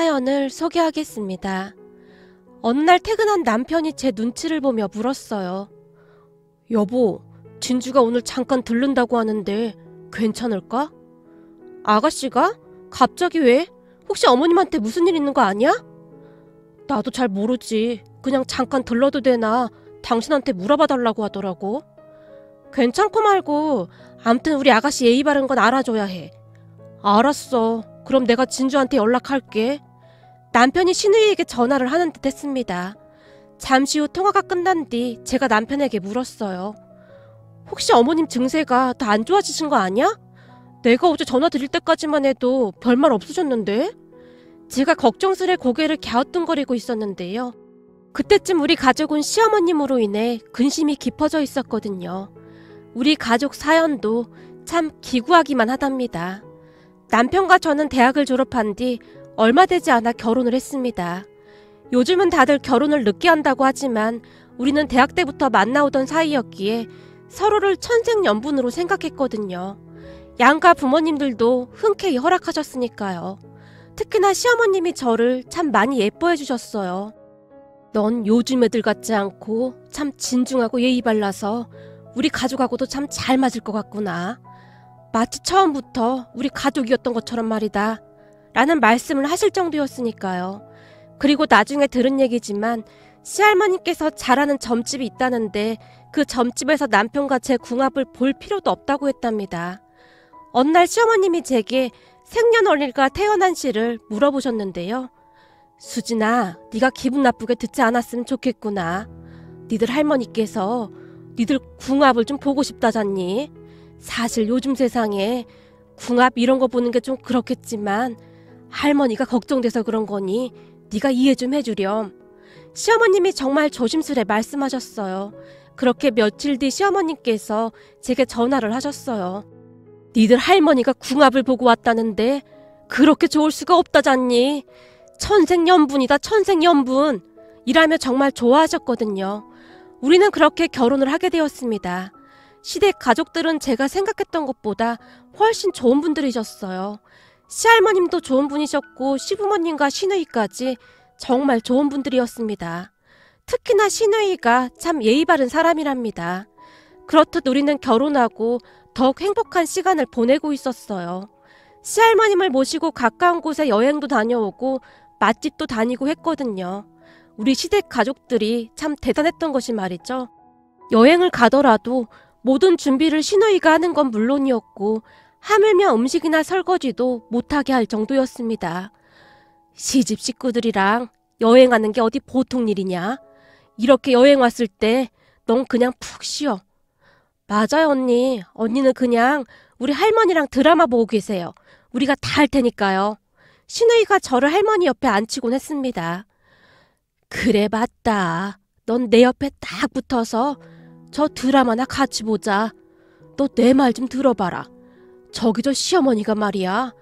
사연을 소개하겠습니다. 어느 날 퇴근한 남편이 제 눈치를 보며 물었어요. 여보, 진주가 오늘 잠깐 들른다고 하는데 괜찮을까? 아가씨가? 갑자기 왜? 혹시 어머님한테 무슨 일 있는 거 아니야? 나도 잘 모르지. 그냥 잠깐 들러도 되나 당신한테 물어봐 달라고 하더라고. 괜찮고 말고 암튼 우리 아가씨 예의 바른 건 알아줘야 해. 알았어. 그럼 내가 진주한테 연락할게. 남편이 신우이에게 전화를 하는 듯 했습니다. 잠시 후 통화가 끝난 뒤 제가 남편에게 물었어요. 혹시 어머님 증세가 더 안 좋아지신 거 아니야? 내가 어제 전화 드릴 때까지만 해도 별말 없으셨는데? 제가 걱정스레 고개를 갸우뚱거리고 있었는데요. 그때쯤 우리 가족은 시어머님으로 인해 근심이 깊어져 있었거든요. 우리 가족 사연도 참 기구하기만 하답니다. 남편과 저는 대학을 졸업한 뒤 얼마 되지 않아 결혼을 했습니다. 요즘은 다들 결혼을 늦게 한다고 하지만 우리는 대학 때부터 만나오던 사이였기에 서로를 천생연분으로 생각했거든요. 양가 부모님들도 흔쾌히 허락하셨으니까요. 특히나 시어머님이 저를 참 많이 예뻐해 주셨어요. 넌 요즘 애들 같지 않고 참 진중하고 예의 발라서 우리 가족하고도 참 잘 맞을 것 같구나. 마치 처음부터 우리 가족이었던 것처럼 말이다. 라는 말씀을 하실 정도였으니까요. 그리고 나중에 들은 얘기지만 시할머니께서 잘하는 점집이 있다는데 그 점집에서 남편과 제 궁합을 볼 필요도 없다고 했답니다. 어느 날 시어머님이 제게 생년월일과 태어난 시를 물어보셨는데요. 수진아, 네가 기분 나쁘게 듣지 않았으면 좋겠구나. 니들 할머니께서 니들 궁합을 좀 보고 싶다잖니. 사실 요즘 세상에 궁합 이런 거 보는 게 좀 그렇겠지만 할머니가 걱정돼서 그런 거니 네가 이해 좀 해주렴. 시어머님이 정말 조심스레 말씀하셨어요. 그렇게 며칠 뒤 시어머님께서 제게 전화를 하셨어요. 니들 할머니가 궁합을 보고 왔다는데 그렇게 좋을 수가 없다잖니. 천생연분이다, 천생연분. 이라며 정말 좋아하셨거든요. 우리는 그렇게 결혼을 하게 되었습니다. 시댁 가족들은 제가 생각했던 것보다 훨씬 좋은 분들이셨어요. 시할머님도 좋은 분이셨고 시부모님과 시누이까지 정말 좋은 분들이었습니다. 특히나 시누이가 참 예의 바른 사람이랍니다. 그렇듯 우리는 결혼하고 더욱 행복한 시간을 보내고 있었어요. 시할머님을 모시고 가까운 곳에 여행도 다녀오고 맛집도 다니고 했거든요. 우리 시댁 가족들이 참 대단했던 것이 말이죠. 여행을 가더라도 모든 준비를 시누이가 하는 건 물론이었고 하물며 음식이나 설거지도 못하게 할 정도였습니다. 시집 식구들이랑 여행하는 게 어디 보통 일이냐? 이렇게 여행 왔을 때 넌 그냥 푹 쉬어. 맞아요, 언니. 언니는 그냥 우리 할머니랑 드라마 보고 계세요. 우리가 다 할 테니까요. 시누이가 저를 할머니 옆에 앉히곤 했습니다. 그래, 맞다. 넌 내 옆에 딱 붙어서 저 드라마나 같이 보자. 너 내 말 좀 들어봐라. 저기 저 시어머니가 말이야.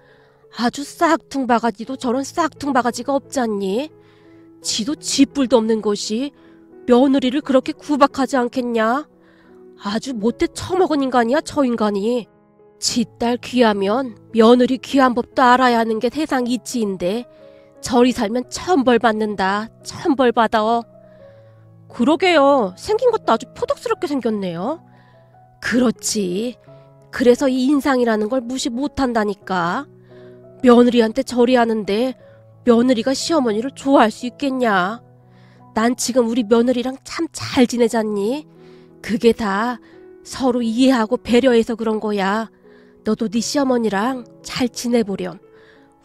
아주 싹퉁바가지도 저런 싹퉁바가지가 없잖니. 지도 지뿔도 없는 것이 며느리를 그렇게 구박하지 않겠냐. 아주 못돼 처먹은 인간이야, 저 인간이. 지 딸 귀하면 며느리 귀한 법도 알아야 하는 게 세상 이치인데 저리 살면 천벌 받는다. 천벌 받아. 그러게요. 생긴 것도 아주 포독스럽게 생겼네요. 그렇지. 그래서 이 인상이라는 걸 무시 못한다니까. 며느리한테 저리 하는데 며느리가 시어머니를 좋아할 수 있겠냐. 난 지금 우리 며느리랑 참 잘 지내잖니. 그게 다 서로 이해하고 배려해서 그런 거야. 너도 네 시어머니랑 잘 지내보렴.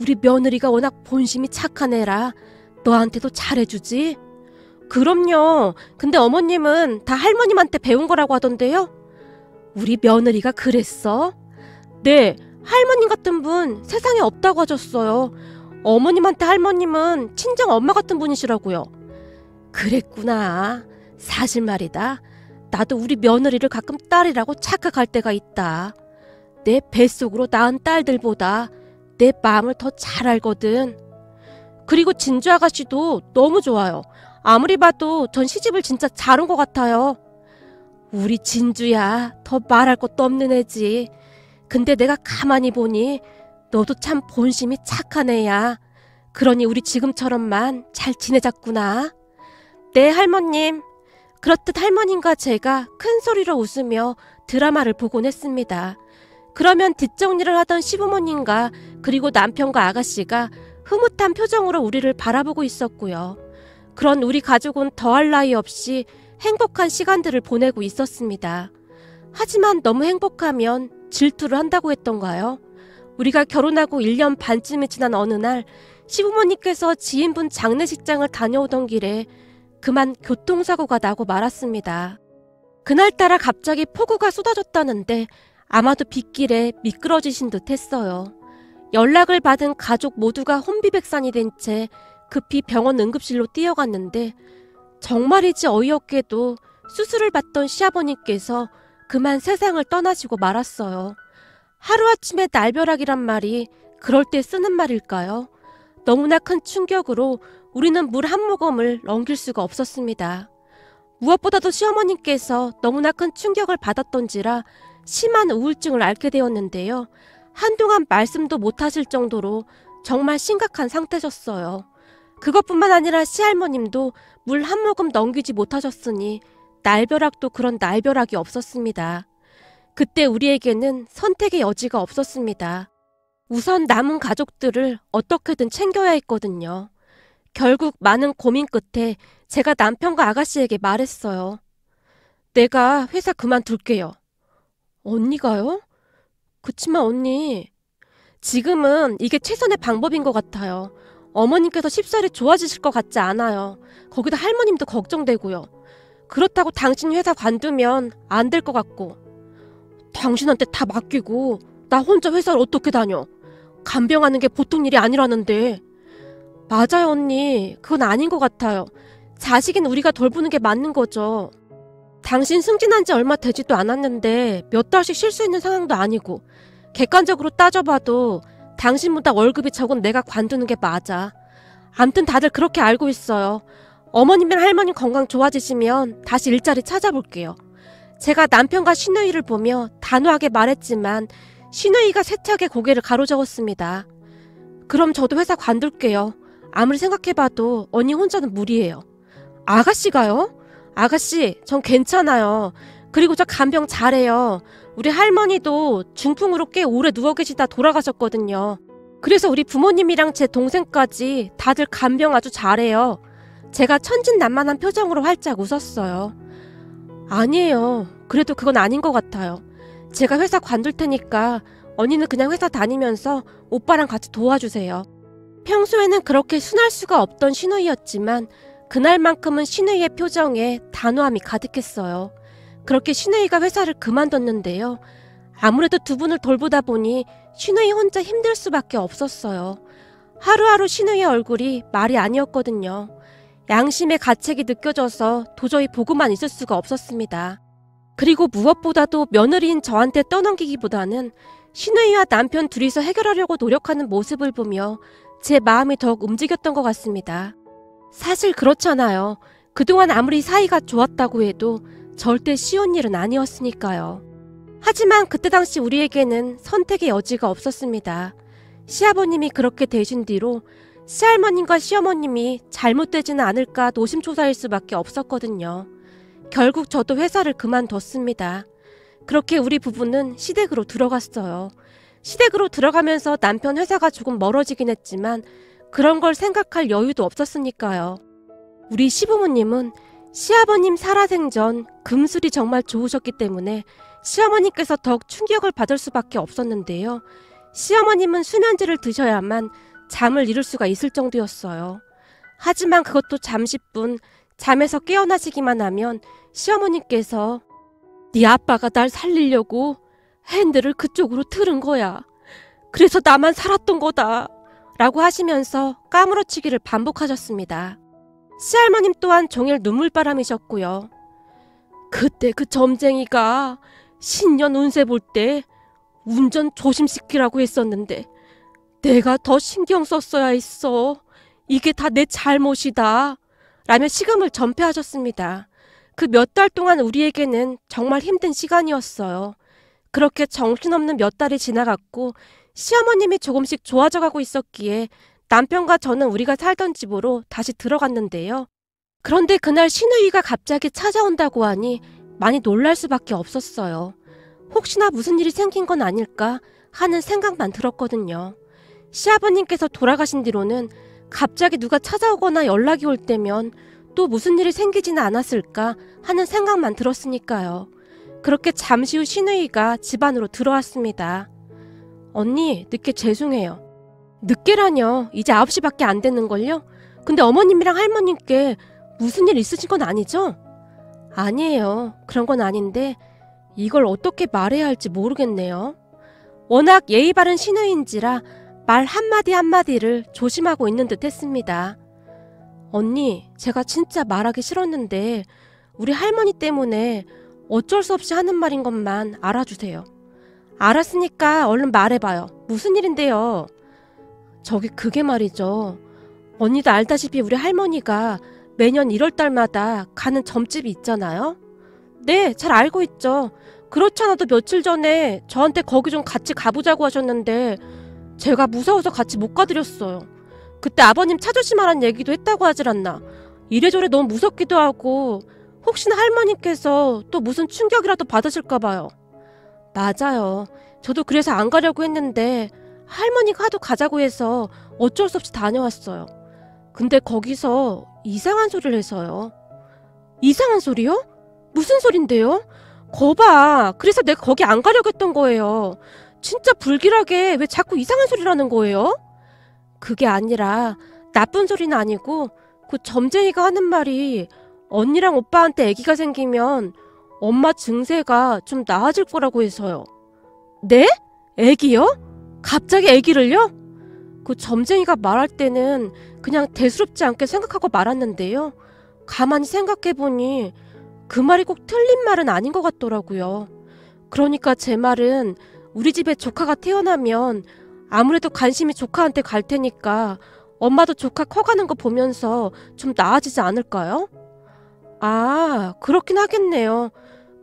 우리 며느리가 워낙 본심이 착한 애라 너한테도 잘해주지. 그럼요. 근데 어머님은 다 할머님한테 배운 거라고 하던데요. 우리 며느리가 그랬어? 네, 할머님 같은 분 세상에 없다고 하셨어요. 어머님한테 할머님은 친정 엄마 같은 분이시라고요. 그랬구나. 사실 말이다. 나도 우리 며느리를 가끔 딸이라고 착각할 때가 있다. 내 뱃속으로 낳은 딸들보다 내 마음을 더 잘 알거든. 그리고 진주 아가씨도 너무 좋아요. 아무리 봐도 전 시집을 진짜 잘 온 것 같아요. 우리 진주야, 더 말할 것도 없는 애지. 근데 내가 가만히 보니 너도 참 본심이 착한 애야. 그러니 우리 지금처럼만 잘 지내자꾸나. 네, 할머님. 그렇듯 할머님과 제가 큰 소리로 웃으며 드라마를 보곤 했습니다. 그러면 뒷정리를 하던 시부모님과 그리고 남편과 아가씨가 흐뭇한 표정으로 우리를 바라보고 있었고요. 그런 우리 가족은 더할 나위 없이 행복한 시간들을 보내고 있었습니다. 하지만 너무 행복하면 질투를 한다고 했던가요? 우리가 결혼하고 1년 반쯤이 지난 어느 날 시부모님께서 지인분 장례식장을 다녀오던 길에 그만 교통사고가 나고 말았습니다. 그날따라 갑자기 폭우가 쏟아졌다는데 아마도 빗길에 미끄러지신 듯 했어요. 연락을 받은 가족 모두가 혼비백산이 된 채 급히 병원 응급실로 뛰어갔는데 정말이지 어이없게도 수술을 받던 시아버님께서 그만 세상을 떠나시고 말았어요. 하루아침에 날벼락이란 말이 그럴 때 쓰는 말일까요? 너무나 큰 충격으로 우리는 물 한 모금을 넘길 수가 없었습니다. 무엇보다도 시어머님께서 너무나 큰 충격을 받았던지라 심한 우울증을 앓게 되었는데요. 한동안 말씀도 못하실 정도로 정말 심각한 상태셨어요. 그것뿐만 아니라 시할머님도 물 한 모금 넘기지 못하셨으니 날벼락도 그런 날벼락이 없었습니다. 그때 우리에게는 선택의 여지가 없었습니다. 우선 남은 가족들을 어떻게든 챙겨야 했거든요. 결국 많은 고민 끝에 제가 남편과 아가씨에게 말했어요. 내가 회사 그만둘게요. 언니가요? 그치만 언니, 지금은 이게 최선의 방법인 것 같아요. 어머님께서 쉽사리 좋아지실 것 같지 않아요. 거기다 할머님도 걱정되고요. 그렇다고 당신 회사 관두면 안 될 것 같고. 당신한테 다 맡기고 나 혼자 회사를 어떻게 다녀? 간병하는 게 보통 일이 아니라는데. 맞아요 언니, 그건 아닌 것 같아요. 자식인 우리가 돌보는 게 맞는 거죠. 당신 승진한 지 얼마 되지도 않았는데 몇 달씩 쉴 수 있는 상황도 아니고 객관적으로 따져봐도 당신보다 월급이 적은 내가 관두는 게 맞아. 암튼 다들 그렇게 알고 있어요. 어머님이랑 할머님 건강 좋아지시면 다시 일자리 찾아볼게요. 제가 남편과 시누이를 보며 단호하게 말했지만 시누이가 세차게 고개를 가로저었습니다. 그럼 저도 회사 관둘게요. 아무리 생각해봐도 언니 혼자는 무리예요. 아가씨가요? 아가씨, 전 괜찮아요. 그리고 저 간병 잘해요. 우리 할머니도 중풍으로 꽤 오래 누워 계시다 돌아가셨거든요. 그래서 우리 부모님이랑 제 동생까지 다들 간병 아주 잘해요. 제가 천진난만한 표정으로 활짝 웃었어요. 아니에요. 그래도 그건 아닌 것 같아요. 제가 회사 관둘 테니까 언니는 그냥 회사 다니면서 오빠랑 같이 도와주세요. 평소에는 그렇게 순할 수가 없던 시누이였지만 그날만큼은 시누이의 표정에 단호함이 가득했어요. 그렇게 시누이가 회사를 그만뒀는데요. 아무래도 두 분을 돌보다 보니 시누이 혼자 힘들 수밖에 없었어요. 하루하루 시누이의 얼굴이 말이 아니었거든요. 양심의 가책이 느껴져서 도저히 보고만 있을 수가 없었습니다. 그리고 무엇보다도 며느리인 저한테 떠넘기기보다는 시누이와 남편 둘이서 해결하려고 노력하는 모습을 보며 제 마음이 더욱 움직였던 것 같습니다. 사실 그렇잖아요. 그동안 아무리 사이가 좋았다고 해도 절대 쉬운 일은 아니었으니까요. 하지만 그때 당시 우리에게는 선택의 여지가 없었습니다. 시아버님이 그렇게 되신 뒤로 시할머님과 시어머님이 잘못되지는 않을까 노심초사일 수밖에 없었거든요. 결국 저도 회사를 그만뒀습니다. 그렇게 우리 부부는 시댁으로 들어갔어요. 시댁으로 들어가면서 남편 회사가 조금 멀어지긴 했지만 그런 걸 생각할 여유도 없었으니까요. 우리 시부모님은 시아버님 살아생전 금술이 정말 좋으셨기 때문에 시어머님께서 더욱 충격을 받을 수밖에 없었는데요. 시어머님은 수면제를 드셔야만 잠을 이룰 수가 있을 정도였어요. 하지만 그것도 잠시뿐. 잠에서 깨어나시기만 하면 시어머님께서 네 아빠가 날 살리려고 핸들을 그쪽으로 틀은 거야. 그래서 나만 살았던 거다. 라고 하시면서 까무러치기를 반복하셨습니다. 시할머님 또한 종일 눈물바람이셨고요. 그때 그 점쟁이가 신년 운세 볼 때 운전 조심시키라고 했었는데 내가 더 신경 썼어야 했어. 이게 다 내 잘못이다. 라며 식음을 전폐하셨습니다. 그 몇 달 동안 우리에게는 정말 힘든 시간이었어요. 그렇게 정신없는 몇 달이 지나갔고 시어머님이 조금씩 좋아져가고 있었기에 남편과 저는 우리가 살던 집으로 다시 들어갔는데요. 그런데 그날 시누이가 갑자기 찾아온다고 하니 많이 놀랄 수밖에 없었어요. 혹시나 무슨 일이 생긴 건 아닐까 하는 생각만 들었거든요. 시아버님께서 돌아가신 뒤로는 갑자기 누가 찾아오거나 연락이 올 때면 또 무슨 일이 생기지는 않았을까 하는 생각만 들었으니까요. 그렇게 잠시 후 시누이가 집 안으로 들어왔습니다. 언니, 늦게 죄송해요. 늦게라뇨. 이제 9시밖에 안 됐는걸요? 근데 어머님이랑 할머님께 무슨 일 있으신 건 아니죠? 아니에요. 그런 건 아닌데 이걸 어떻게 말해야 할지 모르겠네요. 워낙 예의 바른 시누이인지라 말 한마디 한마디를 조심하고 있는 듯 했습니다. 언니, 제가 진짜 말하기 싫었는데 우리 할머니 때문에 어쩔 수 없이 하는 말인 것만 알아주세요. 알았으니까 얼른 말해봐요. 무슨 일인데요? 저기 그게 말이죠. 언니도 알다시피 우리 할머니가 매년 1월달마다 가는 점집이 있잖아요. 네, 잘 알고 있죠. 그렇지 않아도 며칠 전에 저한테 거기 좀 같이 가보자고 하셨는데 제가 무서워서 같이 못 가드렸어요. 그때 아버님 차 조심하라는 얘기도 했다고 하질 않나. 이래저래 너무 무섭기도 하고 혹시나 할머니께서 또 무슨 충격이라도 받으실까 봐요. 맞아요. 저도 그래서 안 가려고 했는데 할머니가 하도 가자고 해서 어쩔 수 없이 다녀왔어요. 근데 거기서 이상한 소리를 해서요. 이상한 소리요? 무슨 소린데요? 거봐. 그래서 내가 거기 안 가려고 했던 거예요. 진짜 불길하게 왜 자꾸 이상한 소리를 하는 거예요? 그게 아니라 나쁜 소리는 아니고 그 점쟁이가 하는 말이 언니랑 오빠한테 아기가 생기면 엄마 증세가 좀 나아질 거라고 해서요. 네? 아기요? 갑자기 아기를요? 그 점쟁이가 말할 때는 그냥 대수롭지 않게 생각하고 말았는데요. 가만히 생각해보니 그 말이 꼭 틀린 말은 아닌 것 같더라고요. 그러니까 제 말은 우리 집에 조카가 태어나면 아무래도 관심이 조카한테 갈 테니까 엄마도 조카 커가는 거 보면서 좀 나아지지 않을까요? 아, 그렇긴 하겠네요.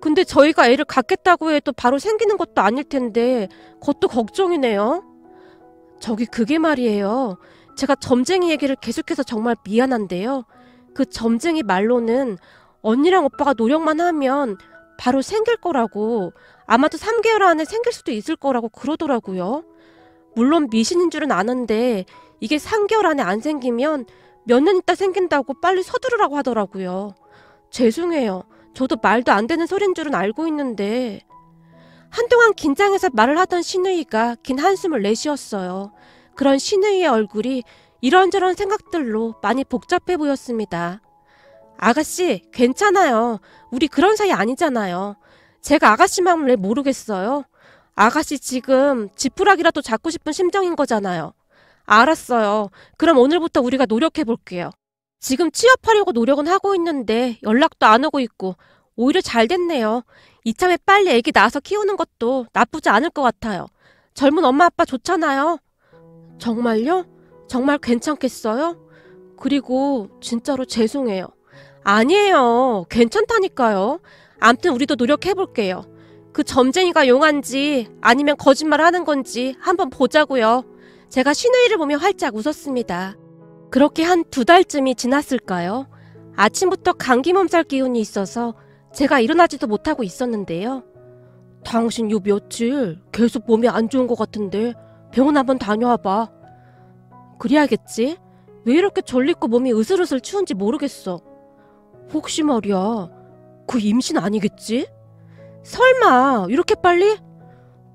근데 저희가 애를 갖겠다고 해도 바로 생기는 것도 아닐 텐데 그것도 걱정이네요. 저기 그게 말이에요. 제가 점쟁이 얘기를 계속해서 정말 미안한데요. 그 점쟁이 말로는 언니랑 오빠가 노력만 하면 바로 생길 거라고, 아마도 3개월 안에 생길 수도 있을 거라고 그러더라고요. 물론 미신인 줄은 아는데 이게 3개월 안에 안 생기면 몇 년 있다 생긴다고 빨리 서두르라고 하더라고요. 죄송해요. 저도 말도 안 되는 소린 줄은 알고 있는데. 한동안 긴장해서 말을 하던 시누이가 긴 한숨을 내쉬었어요. 그런 시누이의 얼굴이 이런저런 생각들로 많이 복잡해 보였습니다. 아가씨, 괜찮아요. 우리 그런 사이 아니잖아요. 제가 아가씨 마음을 왜 모르겠어요? 아가씨 지금 지푸라기라도 잡고 싶은 심정인 거잖아요. 알았어요. 그럼 오늘부터 우리가 노력해 볼게요. 지금 취업하려고 노력은 하고 있는데 연락도 안 오고 있고 오히려 잘 됐네요. 이참에 빨리 애기 낳아서 키우는 것도 나쁘지 않을 것 같아요. 젊은 엄마 아빠 좋잖아요. 정말요? 정말 괜찮겠어요? 그리고 진짜로 죄송해요. 아니에요. 괜찮다니까요. 암튼 우리도 노력해볼게요. 그 점쟁이가 용한지 아니면 거짓말 하는 건지 한번 보자고요. 제가 시누이를 보며 활짝 웃었습니다. 그렇게 한 2달쯤이 지났을까요? 아침부터 감기 몸살 기운이 있어서 제가 일어나지도 못하고 있었는데요. 당신 요 며칠 계속 몸이 안 좋은 것 같은데 병원 한번 다녀와봐. 그래야겠지? 왜 이렇게 졸리고 몸이 으슬으슬 추운지 모르겠어. 혹시 말이야, 그 임신 아니겠지? 설마 이렇게 빨리?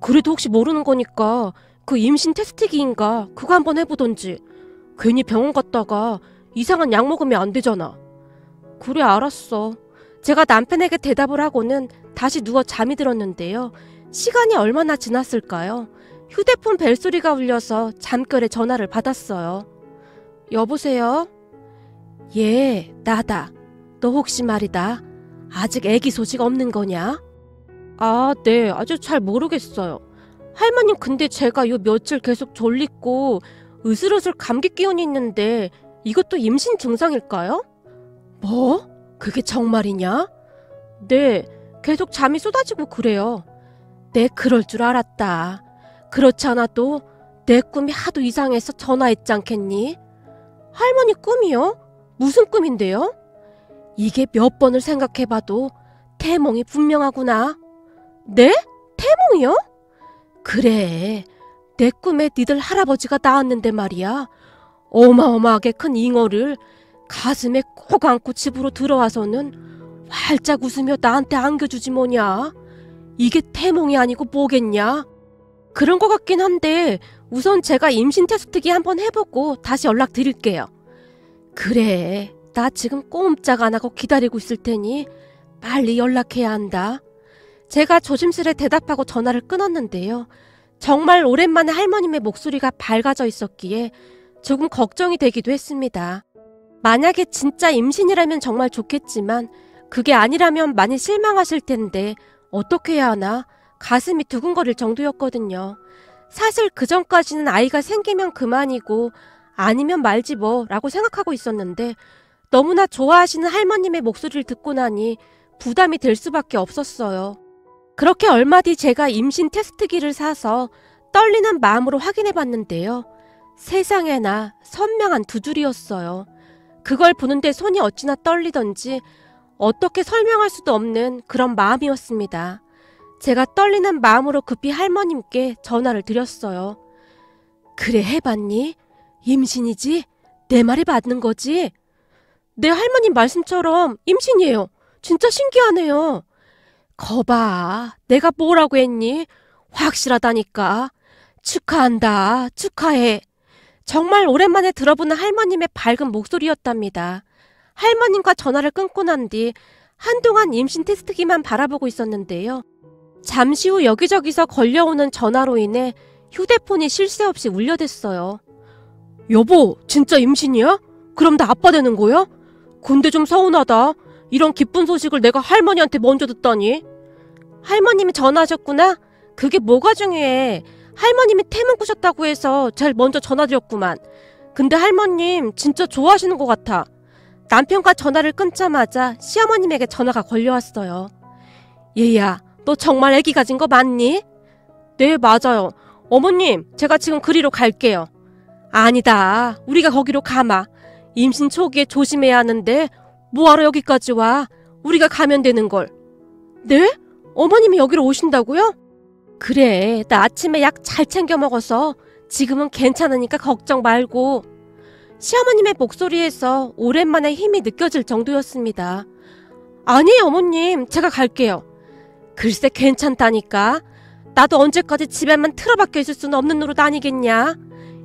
그래도 혹시 모르는 거니까 그 임신 테스트기인가 그거 한번 해보던지. 괜히 병원 갔다가 이상한 약 먹으면 안 되잖아. 그래, 알았어. 제가 남편에게 대답을 하고는 다시 누워 잠이 들었는데요. 시간이 얼마나 지났을까요? 휴대폰 벨소리가 울려서 잠결에 전화를 받았어요. 여보세요? 예, 나다. 너 혹시 말이다. 아직 애기 소식 없는 거냐? 아, 네. 아직 잘 모르겠어요. 할머님, 근데 제가 요 며칠 계속 졸리고 으슬으슬 감기 기운이 있는데 이것도 임신 증상일까요? 뭐? 그게 정말이냐? 네, 계속 잠이 쏟아지고 그래요. 네, 그럴 줄 알았다. 그렇지 않아도 내 꿈이 하도 이상해서 전화했지 않겠니? 할머니 꿈이요? 무슨 꿈인데요? 이게 몇 번을 생각해봐도 태몽이 분명하구나. 네? 태몽이요? 그래, 내 꿈에 니들 할아버지가 나왔는데 말이야. 어마어마하게 큰 잉어를 가슴에 꼭 안고 집으로 들어와서는 활짝 웃으며 나한테 안겨주지 뭐냐. 이게 태몽이 아니고 뭐겠냐. 그런 것 같긴 한데 우선 제가 임신 테스트기 한번 해보고 다시 연락드릴게요. 그래, 나 지금 꼼짝 안 하고 기다리고 있을 테니 빨리 연락해야 한다. 제가 조심스레 대답하고 전화를 끊었는데요. 정말 오랜만에 할머님의 목소리가 밝아져 있었기에 조금 걱정이 되기도 했습니다. 만약에 진짜 임신이라면 정말 좋겠지만 그게 아니라면 많이 실망하실 텐데 어떻게 해야 하나 가슴이 두근거릴 정도였거든요. 사실 그전까지는 아이가 생기면 그만이고 아니면 말지 뭐 라고 생각하고 있었는데 너무나 좋아하시는 할머님의 목소리를 듣고 나니 부담이 될 수밖에 없었어요. 그렇게 얼마 뒤 제가 임신 테스트기를 사서 떨리는 마음으로 확인해 봤는데요. 세상에나 선명한 두 줄이었어요. 그걸 보는데 손이 어찌나 떨리던지 어떻게 설명할 수도 없는 그런 마음이었습니다. 제가 떨리는 마음으로 급히 할머님께 전화를 드렸어요. 그래, 해봤니? 임신이지? 내 말이 맞는 거지? 네, 할머님 말씀처럼 임신이에요. 진짜 신기하네요. 거봐, 내가 뭐라고 했니? 확실하다니까. 축하한다. 축하해. 정말 오랜만에 들어보는 할머님의 밝은 목소리였답니다. 할머님과 전화를 끊고 난 뒤 한동안 임신 테스트기만 바라보고 있었는데요. 잠시 후 여기저기서 걸려오는 전화로 인해 휴대폰이 쉴 새 없이 울려댔어요. 여보, 진짜 임신이야? 그럼 나 아빠 되는 거야? 근데 좀 서운하다. 이런 기쁜 소식을 내가 할머니한테 먼저 듣다니. 할머님이 전화하셨구나? 그게 뭐가 중요해. 할머님이 태몽 꾸셨다고 해서 제일 먼저 전화드렸구만. 근데 할머님 진짜 좋아하시는 것 같아. 남편과 전화를 끊자마자 시어머님에게 전화가 걸려왔어요. 얘야, 너 정말 아기 가진 거 맞니? 네, 맞아요. 어머님, 제가 지금 그리로 갈게요. 아니다. 우리가 거기로 가마. 임신 초기에 조심해야 하는데 뭐하러 여기까지 와? 우리가 가면 되는 걸. 네? 어머님이 여기로 오신다고요? 그래, 나 아침에 약 잘 챙겨 먹어서 지금은 괜찮으니까 걱정 말고. 시어머님의 목소리에서 오랜만에 힘이 느껴질 정도였습니다. 아니에요, 어머님. 제가 갈게요. 글쎄, 괜찮다니까. 나도 언제까지 집에만 틀어박혀 있을 수는 없는 노릇 아니겠냐.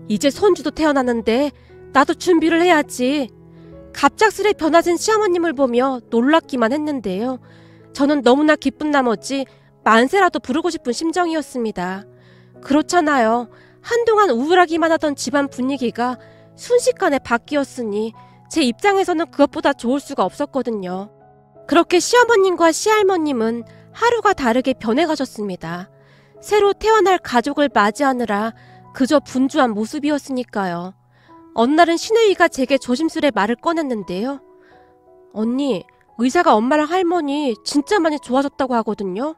이제 손주도 태어나는데 나도 준비를 해야지. 갑작스레 변화진 시어머님을 보며 놀랍기만 했는데요. 저는 너무나 기쁜 나머지 만세라도 부르고 싶은 심정이었습니다. 그렇잖아요. 한동안 우울하기만 하던 집안 분위기가 순식간에 바뀌었으니 제 입장에서는 그것보다 좋을 수가 없었거든요. 그렇게 시어머님과 시할머님은 하루가 다르게 변해가셨습니다. 새로 태어날 가족을 맞이하느라 그저 분주한 모습이었으니까요. 어느 날은 시누이가 제게 조심스레 말을 꺼냈는데요. 언니, 의사가 엄마랑 할머니 진짜 많이 좋아졌다고 하거든요.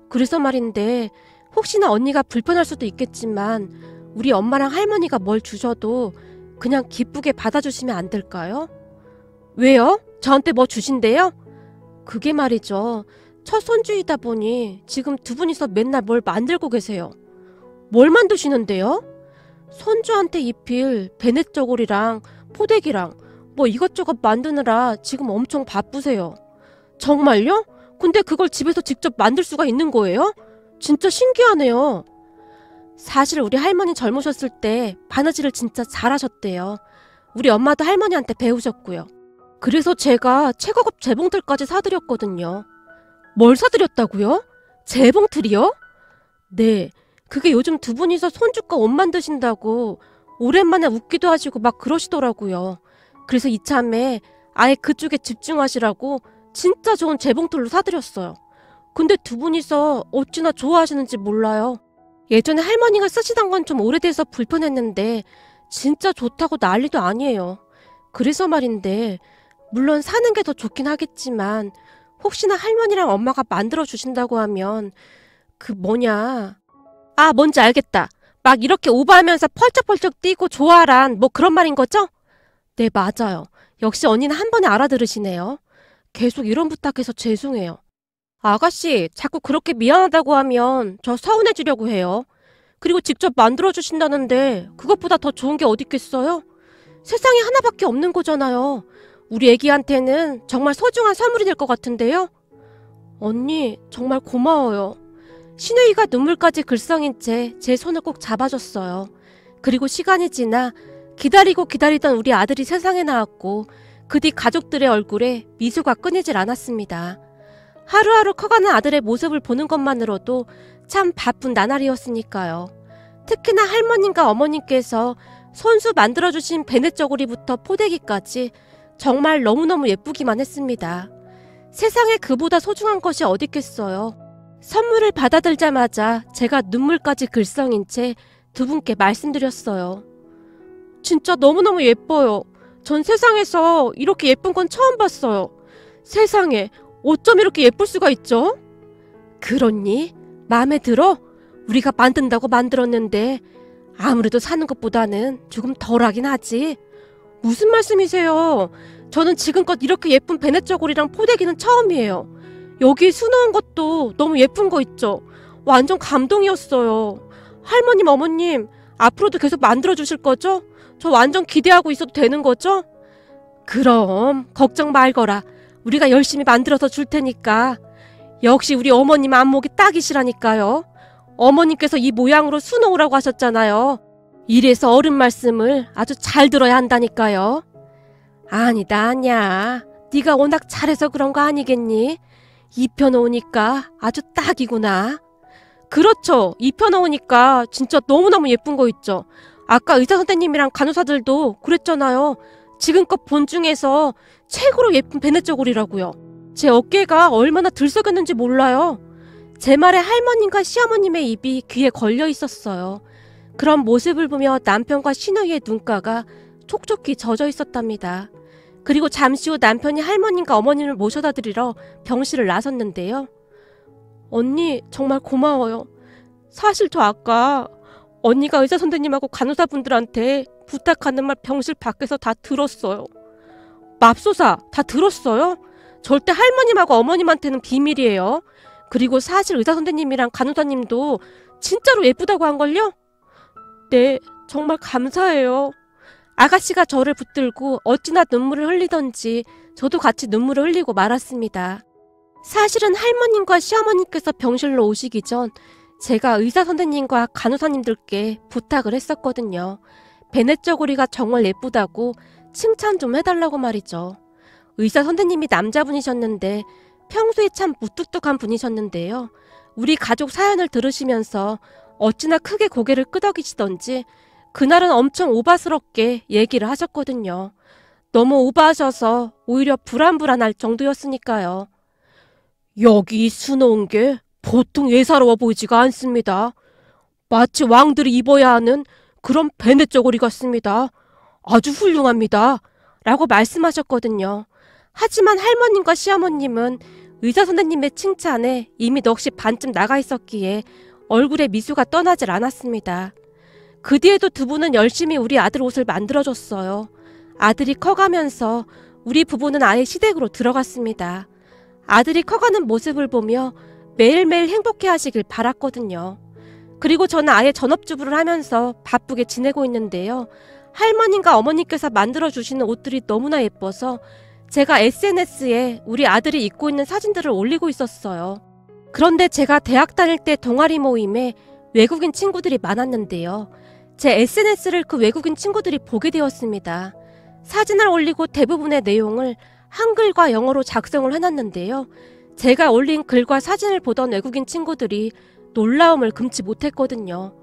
그래서 말인데 혹시나 언니가 불편할 수도 있겠지만 우리 엄마랑 할머니가 뭘 주셔도 그냥 기쁘게 받아주시면 안 될까요? 왜요? 저한테 뭐 주신대요? 그게 말이죠. 첫 손주이다 보니 지금 두 분이서 맨날 뭘 만들고 계세요. 뭘 만드시는데요? 손주한테 입힐 베넷저고리랑 포대기랑 뭐 이것저것 만드느라 지금 엄청 바쁘세요. 정말요? 근데 그걸 집에서 직접 만들 수가 있는 거예요? 진짜 신기하네요. 사실 우리 할머니 젊으셨을 때 바느질을 진짜 잘하셨대요. 우리 엄마도 할머니한테 배우셨고요. 그래서 제가 최고급 재봉틀까지 사드렸거든요. 뭘 사드렸다고요? 재봉틀이요? 네, 그게 요즘 두 분이서 손주가 옷 만드신다고 오랜만에 웃기도 하시고 막 그러시더라고요. 그래서 이참에 아예 그쪽에 집중하시라고 진짜 좋은 재봉틀로 사드렸어요. 근데 두 분이서 어찌나 좋아하시는지 몰라요. 예전에 할머니가 쓰시던 건 좀 오래돼서 불편했는데 진짜 좋다고 난리도 아니에요. 그래서 말인데 물론 사는 게 더 좋긴 하겠지만 혹시나 할머니랑 엄마가 만들어 주신다고 하면 그 뭐냐. 아, 뭔지 알겠다. 막 이렇게 오버하면서 펄쩍펄쩍 뛰고 좋아란 뭐 그런 말인 거죠? 네, 맞아요. 역시 언니는 한 번에 알아들으시네요. 계속 이런 부탁해서 죄송해요. 아가씨, 자꾸 그렇게 미안하다고 하면 저 서운해지려고 해요. 그리고 직접 만들어주신다는데 그것보다 더 좋은 게 어디 있겠어요? 세상에 하나밖에 없는 거잖아요. 우리 애기한테는 정말 소중한 선물이 될 것 같은데요? 언니, 정말 고마워요. 신우이가 눈물까지 글썽인 채 제 손을 꼭 잡아줬어요. 그리고 시간이 지나 기다리고 기다리던 우리 아들이 세상에 나왔고 그 뒤 가족들의 얼굴에 미소가 끊이질 않았습니다. 하루하루 커가는 아들의 모습을 보는 것만으로도 참 바쁜 나날이었으니까요. 특히나 할머님과 어머님께서 손수 만들어주신 베넷저고리부터 포대기까지 정말 너무너무 예쁘기만 했습니다. 세상에 그보다 소중한 것이 어디 있겠어요. 선물을 받아들자마자 제가 눈물까지 글썽인 채 두 분께 말씀드렸어요. 진짜 너무너무 예뻐요. 전 세상에서 이렇게 예쁜 건 처음 봤어요. 세상에 어쩜 이렇게 예쁠 수가 있죠? 그렇니? 마음에 들어? 우리가 만든다고 만들었는데 아무래도 사는 것보다는 조금 덜하긴 하지. 무슨 말씀이세요? 저는 지금껏 이렇게 예쁜 베넷저고리랑 포대기는 처음이에요. 여기 수놓은 것도 너무 예쁜 거 있죠? 완전 감동이었어요. 할머님, 어머님, 앞으로도 계속 만들어주실 거죠? 저 완전 기대하고 있어도 되는 거죠? 그럼 걱정 말거라. 우리가 열심히 만들어서 줄 테니까. 역시 우리 어머님 안목이 딱이시라니까요. 어머님께서 이 모양으로 수놓으라고 하셨잖아요. 이래서 어른 말씀을 아주 잘 들어야 한다니까요. 아니다, 아니야. 네가 워낙 잘해서 그런 거 아니겠니? 입혀놓으니까 아주 딱이구나. 그렇죠. 입혀놓으니까 진짜 너무너무 예쁜 거 있죠. 아까 의사 선생님이랑 간호사들도 그랬잖아요. 지금껏 본 중에서 최고로 예쁜 베넷저고리라고요. 제 어깨가 얼마나 들썩였는지 몰라요. 제 말에 할머님과 시어머님의 입이 귀에 걸려 있었어요. 그런 모습을 보며 남편과 시누이의 눈가가 촉촉히 젖어 있었답니다. 그리고 잠시 후 남편이 할머님과 어머님을 모셔다 드리러 병실을 나섰는데요. 언니, 정말 고마워요. 사실 저 아까 언니가 의사 선생님하고 간호사분들한테 부탁하는 말 병실 밖에서 다 들었어요. 맙소사, 다 들었어요? 절대 할머님하고 어머님한테는 비밀이에요. 그리고 사실 의사 선생님이랑 간호사님도 진짜로 예쁘다고 한걸요? 네, 정말 감사해요. 아가씨가 저를 붙들고 어찌나 눈물을 흘리던지 저도 같이 눈물을 흘리고 말았습니다. 사실은 할머님과 시어머님께서 병실로 오시기 전 제가 의사 선생님과 간호사님들께 부탁을 했었거든요. 베넷저고리가 정말 예쁘다고 칭찬 좀 해달라고 말이죠. 의사 선생님이 남자분이셨는데 평소에 참 무뚝뚝한 분이셨는데요. 우리 가족 사연을 들으시면서 어찌나 크게 고개를 끄덕이시던지 그날은 엄청 오바스럽게 얘기를 하셨거든요. 너무 오바하셔서 오히려 불안불안할 정도였으니까요. 여기 수놓은 게 보통 예사로워 보이지가 않습니다. 마치 왕들이 입어야 하는 그런 베넷저고리 같습니다. 아주 훌륭합니다. 라고 말씀하셨거든요. 하지만 할머님과 시어머님은 의사 선생님의 칭찬에 이미 넋이 반쯤 나가 있었기에 얼굴에 미소가 떠나질 않았습니다. 그 뒤에도 두 분은 열심히 우리 아들 옷을 만들어줬어요. 아들이 커가면서 우리 부부는 아예 시댁으로 들어갔습니다. 아들이 커가는 모습을 보며 매일매일 행복해 하시길 바랐거든요. 그리고 저는 아예 전업주부를 하면서 바쁘게 지내고 있는데요. 할머님과 어머님께서 만들어주시는 옷들이 너무나 예뻐서 제가 SNS에 우리 아들이 입고 있는 사진들을 올리고 있었어요. 그런데 제가 대학 다닐 때 동아리 모임에 외국인 친구들이 많았는데요. 제 SNS를 그 외국인 친구들이 보게 되었습니다. 사진을 올리고 대부분의 내용을 한글과 영어로 작성을 해놨는데요. 제가 올린 글과 사진을 보던 외국인 친구들이 놀라움을 금치 못했거든요.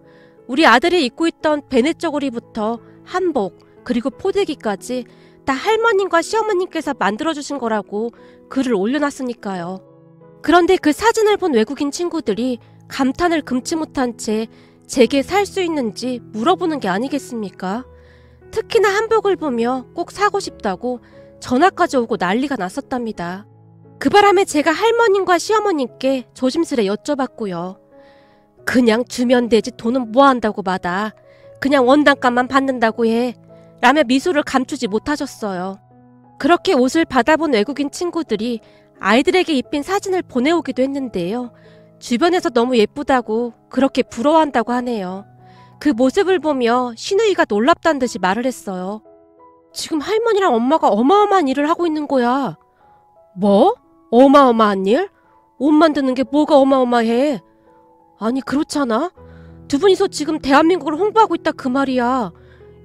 우리 아들이 입고 있던 베넷저고리부터 한복 그리고 포대기까지 다 할머님과 시어머님께서 만들어주신 거라고 글을 올려놨으니까요. 그런데 그 사진을 본 외국인 친구들이 감탄을 금치 못한 채 제게 살 수 있는지 물어보는 게 아니겠습니까? 특히나 한복을 보며 꼭 사고 싶다고 전화까지 오고 난리가 났었답니다. 그 바람에 제가 할머님과 시어머님께 조심스레 여쭤봤고요. 그냥 주면 되지 돈은 뭐 한다고 받아. 그냥 원단값만 받는다고 해. 라며 미소를 감추지 못하셨어요. 그렇게 옷을 받아본 외국인 친구들이 아이들에게 입힌 사진을 보내오기도 했는데요. 주변에서 너무 예쁘다고 그렇게 부러워한다고 하네요. 그 모습을 보며 신우이가 놀랍다는 듯이 말을 했어요. 지금 할머니랑 엄마가 어마어마한 일을 하고 있는 거야. 뭐? 어마어마한 일? 옷 만드는 게 뭐가 어마어마해? 아니 그렇잖아. 두 분이서 지금 대한민국을 홍보하고 있다 그 말이야.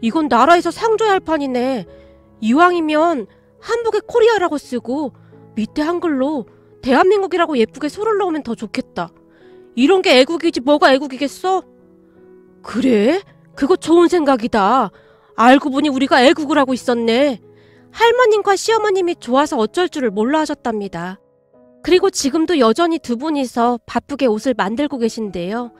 이건 나라에서 상줘야 할 판이네. 이왕이면 한복에 코리아라고 쓰고 밑에 한글로 대한민국이라고 예쁘게 소를 넣으면 더 좋겠다. 이런 게 애국이지 뭐가 애국이겠어? 그래? 그거 좋은 생각이다. 알고 보니 우리가 애국을 하고 있었네. 할머님과 시어머님이 좋아서 어쩔 줄을 몰라 하셨답니다. 그리고 지금도 여전히 두 분이서 바쁘게 옷을 만들고 계신데요.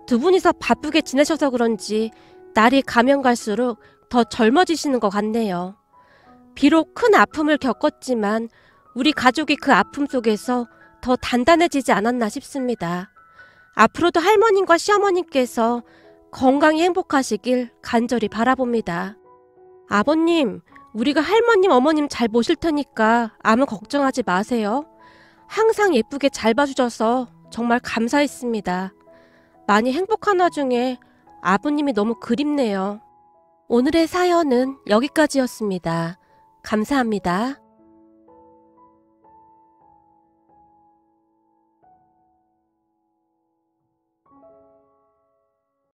두 분이서 바쁘게 지내셔서 그런지 날이 가면 갈수록 더 젊어지시는 것 같네요. 비록 큰 아픔을 겪었지만 우리 가족이 그 아픔 속에서 더 단단해지지 않았나 싶습니다. 앞으로도 할머님과 시어머님께서 건강히 행복하시길 간절히 바라봅니다. 아버님, 우리가 할머님, 어머님 잘 모실 테니까 아무 걱정하지 마세요. 항상 예쁘게 잘 봐주셔서 정말 감사했습니다. 많이 행복한 와중에 아버님이 너무 그립네요. 오늘의 사연은 여기까지였습니다. 감사합니다.